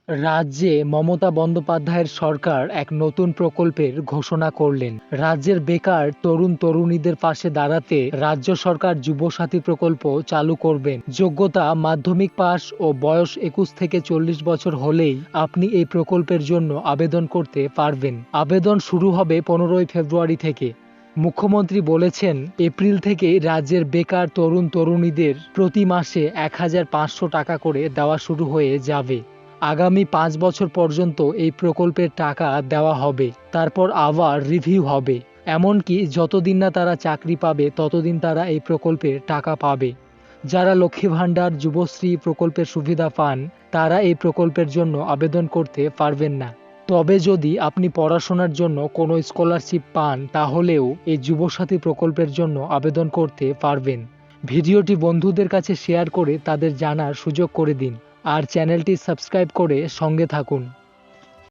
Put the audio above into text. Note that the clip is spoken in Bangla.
রাজ্যে মমতা বন্দ্যোপাধ্যায়ের সরকার এক নতুন প্রকল্পের ঘোষণা করলেন। রাজ্যের বেকার তরুণ-তরুণীদের পাশে দাঁড়াতে রাজ্য সরকার যুবসাথী প্রকল্প চালু করবেন। যোগ্যতা মাধ্যমিক পাস ও বয়স 21 থেকে 40 বছর হলেই আপনি এই প্রকল্পের জন্য আবেদন করতে পারবেন। আবেদন শুরু হবে 15ই ফেব্রুয়ারি থেকে। মুখ্যমন্ত্রী বলেছেন, এপ্রিল থেকেই রাজ্যের বেকার তরুণ-তরুণীদের প্রতি মাসে 1,500 টাকা করে দেওয়া শুরু হয়ে যাবে। আগামী 5 বছর পর্যন্ত এই প্রকল্পের টাকা দেওয়া হবে। তারপর আবার রিভিউ হবে। এমনকি যতদিন না তারা চাকরি পাবে ততদিন তারা এই প্রকল্পের টাকা পাবে। যারা লক্ষ্মী ভাণ্ডার, যুবশ্রী প্রকল্পের সুবিধা পান, তারা এই প্রকল্পের জন্য আবেদন করতে পারবেন না। তবে যদি আপনি পড়াশোনার জন্য কোনো স্কলারশিপ পান, তাহলেও এই যুবসাথী প্রকল্পের জন্য আবেদন করতে পারবেন। ভিডিওটি বন্ধুদের কাছে শেয়ার করে তাদের জানার সুযোগ করে দিন। আর চ্যানেলটি সাবস্ক্রাইব করে সঙ্গে থাকুন।